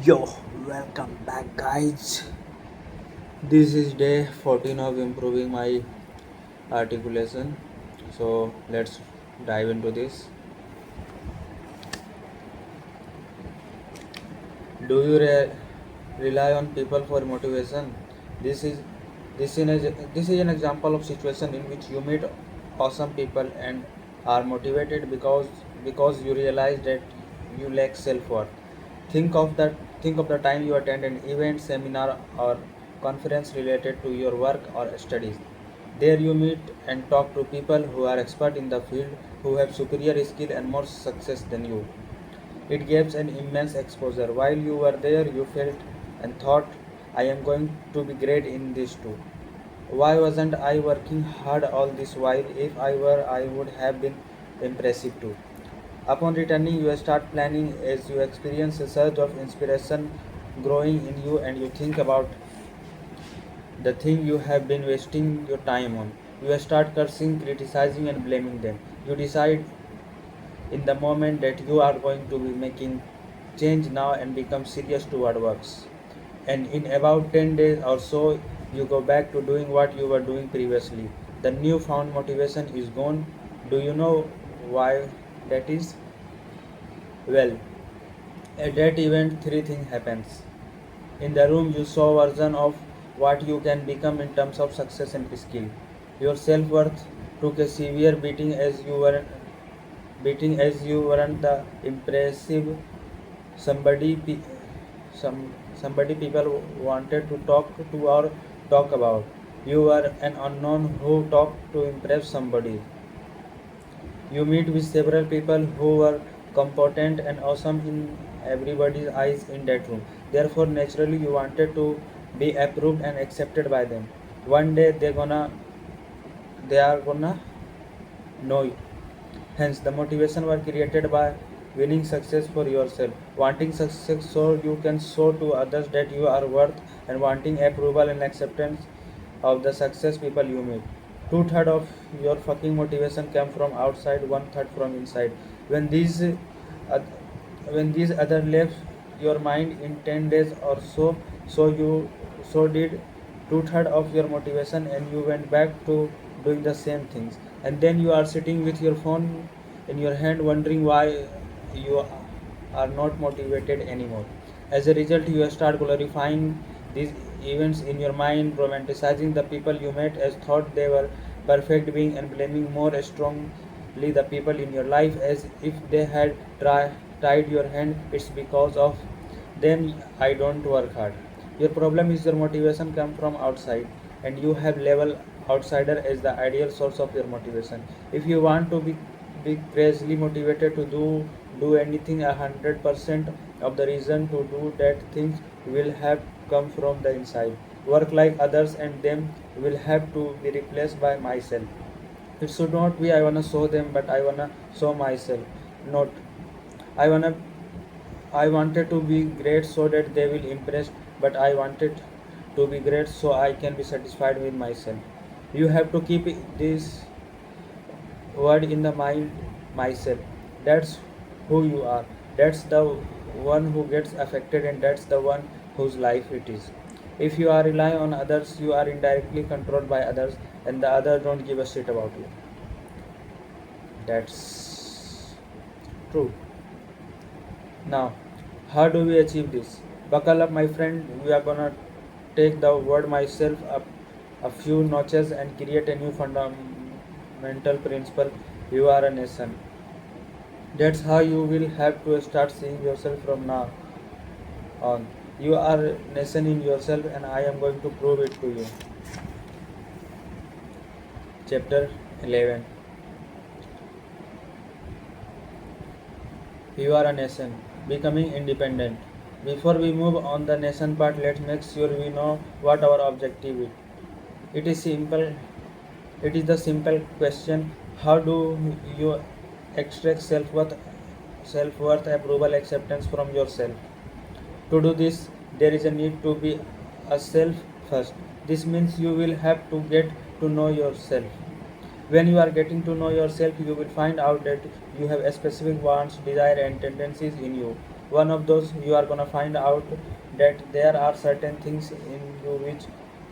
Yo, welcome back, guys. This is day 14 of improving my articulation. So, let's dive into this. Do you rely on people for motivation? This is this is an example of situation in which you meet awesome people and are motivated because you realize that you lack self-worth. Think of that think of the time you attend an event, seminar or conference related to your work or studies. There you meet and talk to people who are expert in the field, who have superior skill and more success than you. It gives an immense exposure. While you were there, you felt and thought, I am going to be great in this too. Why wasn't I working hard all this while? If I were, I would have been impressive too. Upon returning, you start planning as you experience a surge of inspiration growing in you and you think about the thing you have been wasting your time on. You start cursing, criticizing, and blaming them. You decide in the moment that you are going to be making change now and become serious toward works. And in about 10 days or so, you go back to doing what you were doing previously. The newfound motivation is gone. Do you know why that is? Well, at that event, three things happens. In the room, you saw a version of what you can become in terms of success and skill. Your self-worth took a severe beating as you weren't the impressive somebody somebody people wanted to talk to or talk about. You were an unknown who talked to impress somebody. You meet with several people who were competent and awesome in everybody's eyes in that room. Therefore, naturally, you wanted to be approved and accepted by them. One day, they are gonna know you. Hence, the motivation were created by winning success for yourself, wanting success so you can show to others that you are worth, and wanting approval and acceptance of the success people you meet. Two-thirds of your fucking motivation come from outside, one-third from inside. When these oth- when these other left your mind in 10 days or so, so did two-thirds of your motivation, and you went back to doing the same things. And then you are sitting with your phone in your hand wondering why you are not motivated anymore. As a result, you start glorifying these events in your mind, romanticizing the people you met as thought they were perfect being, and blaming more strongly the people in your life as if they had tied your hand. It's because of them I don't work hard. Your problem is your motivation come from outside, and you have labeled outsider as the ideal source of your motivation. If you want to be crazily motivated to do anything, 100% of the reason to do that things will have come from the inside. Work like others, and them will have to be replaced by myself. It should not be I wanna show them, but I wanna show myself. Not I wanna I wanted to be great so that they will impress, but I wanted to be great so I can be satisfied with myself. You have to keep this word in the mind myself. That's who you are. That's the one who gets affected, and that's the one whose life it is. If you are relying on others, you are indirectly controlled by others, and the others don't give a shit about you. That's true. Now, how do we achieve this? Buckle up, my friend. We are gonna take the word myself up a few notches and create a new fundamental principle. You are a nation. That's how you will have to start seeing yourself from now on. You are a nation in yourself, and I am going to prove it to you. Chapter 11. You are a nation. Becoming independent. Before we move on the nation part, let's make sure we know what our objective is. It is simple. It is the simple question: how do you extract self-worth, approval, acceptance from yourself? To do this, there is a need to be a self first. This means you will have to get to know yourself. When you are getting to know yourself, you will find out that you have specific wants, desires, and tendencies in you. one of those, you are gonna find out that there are certain things in you which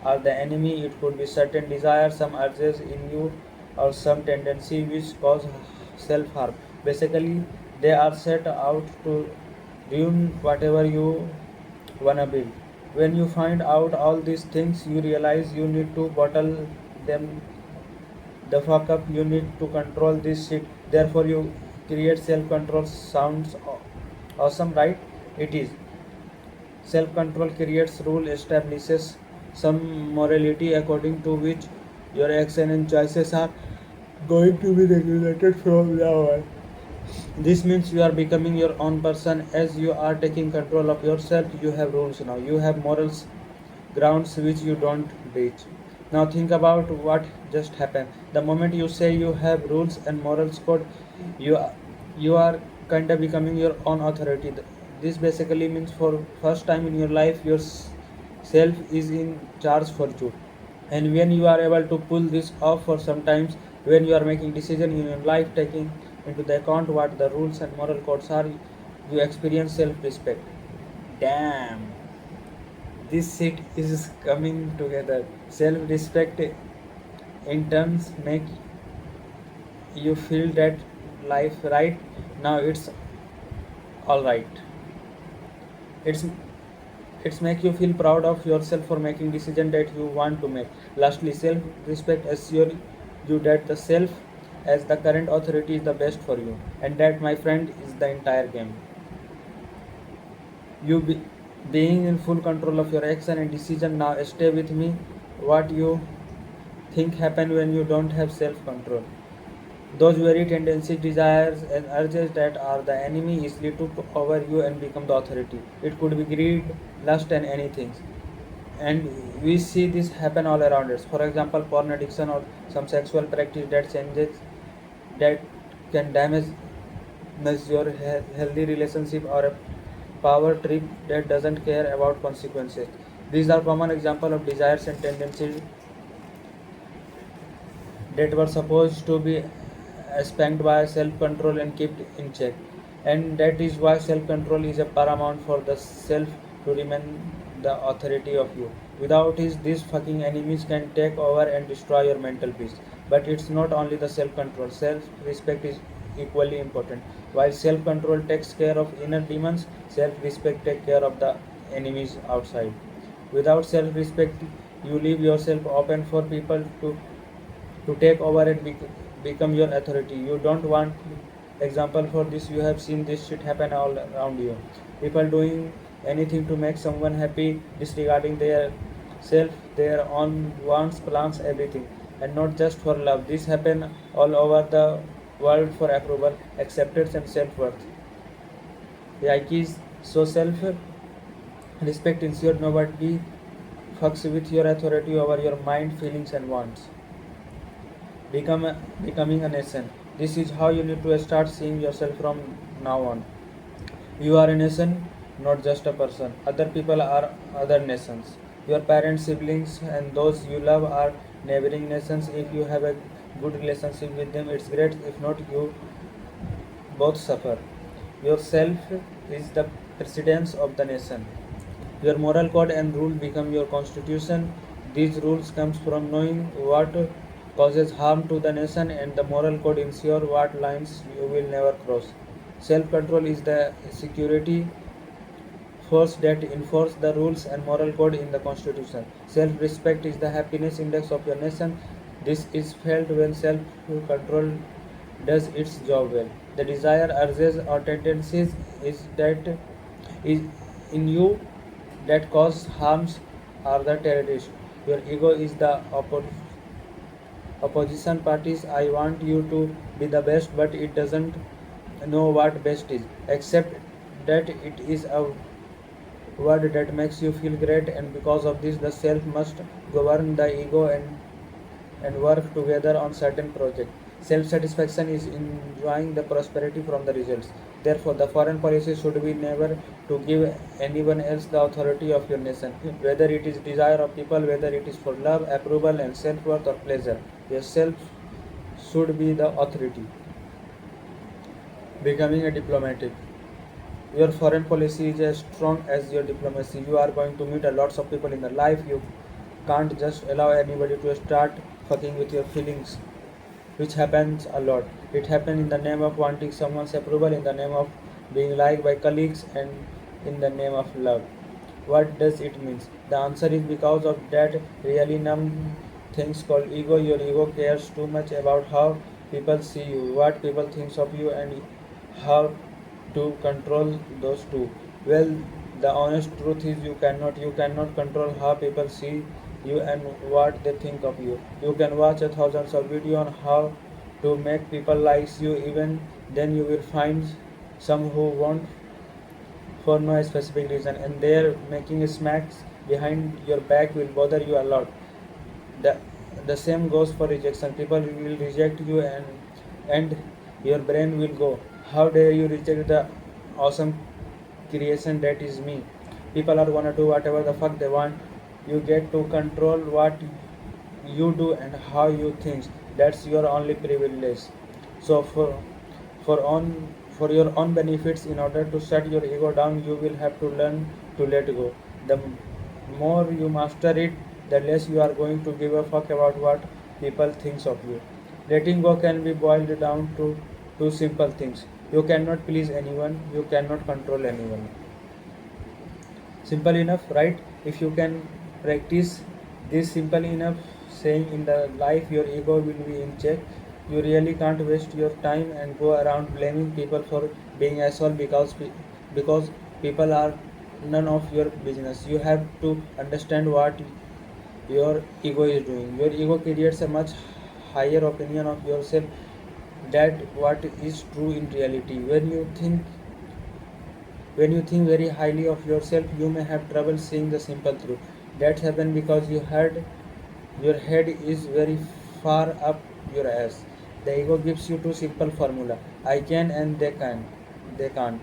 are the enemy. It could be certain desires, some urges in you, or some tendency which cause self harm. Basically, they are set out to ruin whatever you wanna build. When you find out all these things, you realize you need to bottle them the fuck up. You need to control this shit. Therefore, you create self control. Sounds awesome, right? It is. Self control creates rule, establishes some morality according to which your actions and choices are going to be regulated from now on. This means you are becoming your own person. As you are taking control of yourself, you have rules now. You have morals grounds which you don't breach. Now think about what just happened. The moment you say you have rules and morals code, you are, you are kind of becoming your own authority. This basically means for first time in your life, your self is in charge for you. And when you are able to pull this off, for sometimes when you are making decision in your life, taking into the account what the rules and moral codes are, you experience self-respect. Damn, this shit is coming together. Self-respect in turns make you feel that life right now it's all right. It's it's make you feel proud of yourself for making decision that you want to make. Lastly, self-respect assure you that the self as the current authority is the best for you, and that, my friend, is the entire game. Being in full control of your action and decision. Now stay with me. What you think happen when you don't have self-control? Those very tendencies, desires, and urges that are the enemy easily took over you and become the authority. It could be greed, lust, and anything. And we see this happen all around us. For example, porn addiction or some sexual practice that changes, that can damage your healthy relationship, or a power trip that doesn't care about consequences. These are common examples of desires and tendencies that were supposed to be spanked by self-control and kept in check. And that is why self-control is a paramount for the self to remain the authority of you. Without it, these fucking enemies can take over and destroy your mental peace. But it's not only the self-control. Self-respect is equally important. While self-control takes care of inner demons, self-respect takes care of the enemies outside. Without self-respect, you leave yourself open for people to take over and become your authority. You don't want example for this. You have seen this shit happen all around you. People doing anything to make someone happy, disregarding their self, their own wants, plans, everything, and not just for love. This happen all over the world for approval, acceptance, and self-worth. Yikes. So self-respect ensures nobody fucks with your authority over your mind, feelings, and wants. Becoming a nation. This is how you need to start seeing yourself from now on. You are a nation, not just a person. Other people are other nations. Your parents, siblings, and those you love are neighboring nations. If you have a good relationship with them, it's great. If not, you both suffer. Yourself is the precedence of the nation. Your moral code and rule become your constitution. These rules comes from knowing what causes harm to the nation, and the moral code ensure what lines you will never cross. Self-control is the security force that enforce the rules and moral code in the constitution. Self-respect is the happiness index of your nation. This is felt when self-control does its job well. The desire, urges, or tendencies is in you that cause harms are the terrorist. Your ego is the opposition parties. I want you to be the best, but it doesn't know what best is, except that it is a word that makes you feel great, and because of this, the self must govern the ego and work together on certain project. Self-satisfaction is enjoying the prosperity from the results. Therefore, the foreign policy should be never to give anyone else the authority of your nation, whether it is desire of people, whether it is for love, approval, and self-worth or pleasure. Yourself should be the authority. Becoming a diplomatic. Your foreign policy is as strong as your diplomacy. You are going to meet a lots of people in the life. You can't just allow anybody to start fucking with your feelings, which happens a lot. It happens in the name of wanting someone's approval, in the name of being liked by colleagues, and in the name of love. What does it mean? The answer is because of that really numb things called ego. Your ego cares too much about how people see you, what people think of you, and how to control those two. Well, the honest truth is you cannot control how people see you and what they think of you. You can watch a thousands of videos on how to make people like you. Even then you will find some who won't for no specific reason, and their making smacks behind your back will bother you a lot. The the same goes for rejection. People will reject you, and your brain will go, how dare you reject the awesome creation that is me. People are gonna do whatever the fuck they want. You get to control what you do and how you think. That's your only privilege. So for on for your own benefits, in order to shut your ego down, you will have to learn to let go. The more you master it, the less you are going to give a fuck about what people think of you. Letting go can be boiled down to two simple things. You cannot please anyone, you cannot control anyone. Simple enough, right? If you can practice this simple enough saying in the life, your ego will be in check. You really can't waste your time and go around blaming people for being asshole because people are none of your business. You have to understand what your ego is doing. Your ego creates a much higher opinion of yourself that what is true in reality. When you think very highly of yourself, you may have trouble seeing the simple truth. That happens because your head is very far up your ass. The ego gives you two simple formula: I can and they can. They can't.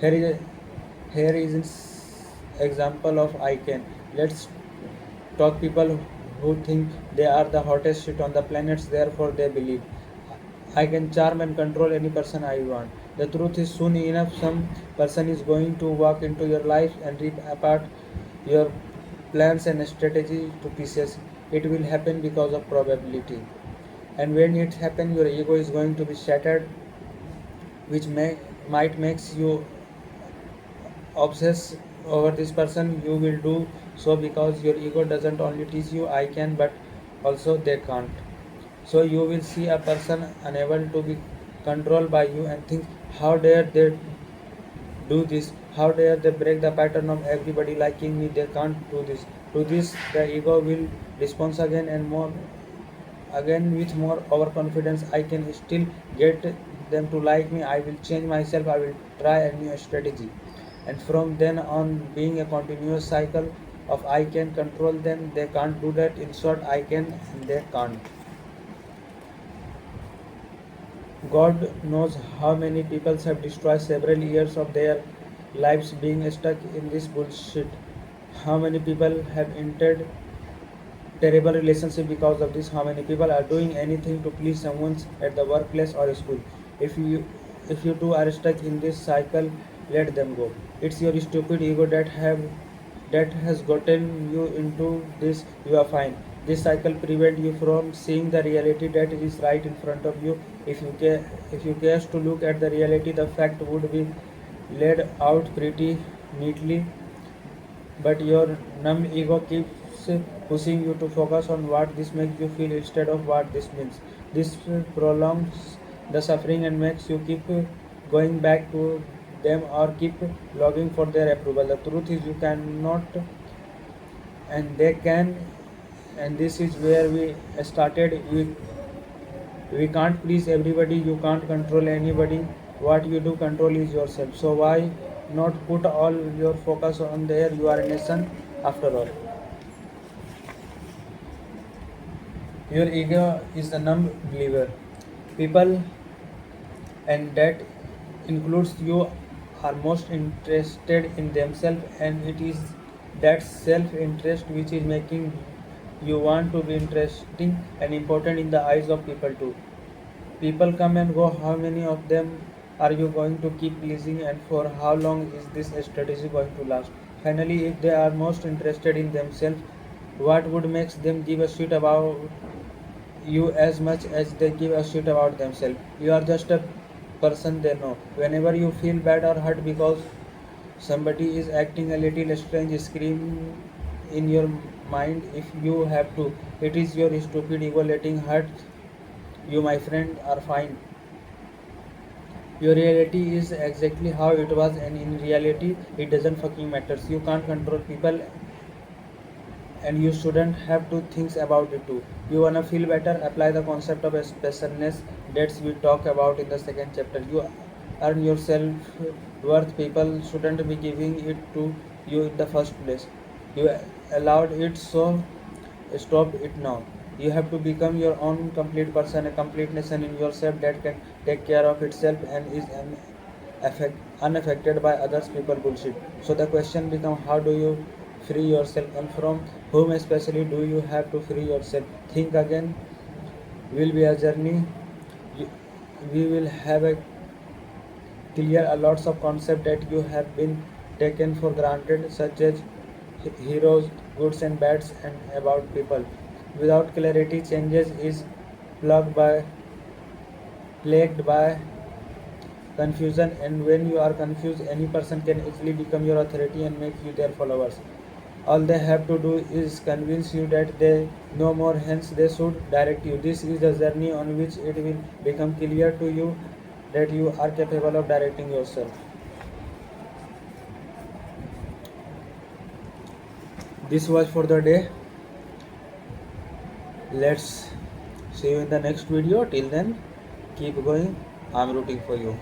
Here is here is an example of I can. Let's talk people who think they are the hottest shit on the planet, therefore they believe I can charm and control any person I want. The truth is, soon enough, some person is going to walk into your life and rip apart your plans and strategy to pieces. It will happen because of probability. And when it happens, your ego is going to be shattered, which might makes you obsess over this person. You will do so because your ego doesn't only teach you I can, but also they can't. So you will see a person unable to be controlled by you and think, how dare they do this? How dare they break the pattern of everybody liking me? They can't do this. To this, the ego will respond again and more, again with more overconfidence. I can still get them to like me. I will change myself. I will try a new strategy. And from then on, being a continuous cycle of I can control them, they can't do that. In short, I can and they can't. God knows how many people have destroyed several years of their lives being stuck in this bullshit. How many people have entered terrible relationship because of this? How many people are doing anything to please someone at the workplace or school? If you two are stuck in this cycle, let them go. It's your stupid ego that has gotten you into this. You are fine. This cycle prevent you from seeing the reality that is right in front of you. If you care to look at the reality, the fact would be laid out pretty neatly, but your numb ego keeps pushing you to focus on what this makes you feel instead of what this means. This prolongs the suffering and makes you keep going back to them or keep longing for their approval. The truth is, you cannot and they can, and this is where we started. We can't please everybody, you can't control anybody. What you do control is yourself. So why not put all your focus on there? You are a nation after all. Your ego is the numb believer. People, and that includes you, are most interested in themselves, and it is that self-interest which is making you want to be interesting and important in the eyes of people too. People come and go. How many of them are you going to keep pleasing, and for how long is this strategy going to last? Finally, if they are most interested in themselves, what would make them give a shit about you as much as they give a shit about themselves? You are just a person they know. Whenever you feel bad or hurt because somebody is acting a little strange, scream in your mind if you have to. It is your stupid ego letting hurt you, my friend, are fine. Your reality is exactly how it was, and in reality, it doesn't fucking matters. You can't control people, and you shouldn't have to think about it too. You wanna feel better? Apply the concept of specialness that we talk about in the second chapter. You earn your self worth. People shouldn't be giving it to you in the first place. You allowed it, so stop it now. You have to become your own complete person, a complete nation in yourself that can take care of itself and is unaffected by others people bullshit. So the question becomes, how do you free yourself, and from whom especially do you have to free yourself? Think again. Will be a journey. You- We will have a clear a lots of concepts that you have been taken for granted, such as heroes, goods and bads, and about people. Without clarity, changes is plagued by plagued by confusion, and when you are confused, any person can easily become your authority and make you their followers. All they have to do is convince you that they know more, hence they should direct you. This is the journey on which it will become clear to you that you are capable of directing yourself. This was for the day. Let's see you in the next video. Till then, keep going. I'm rooting for you.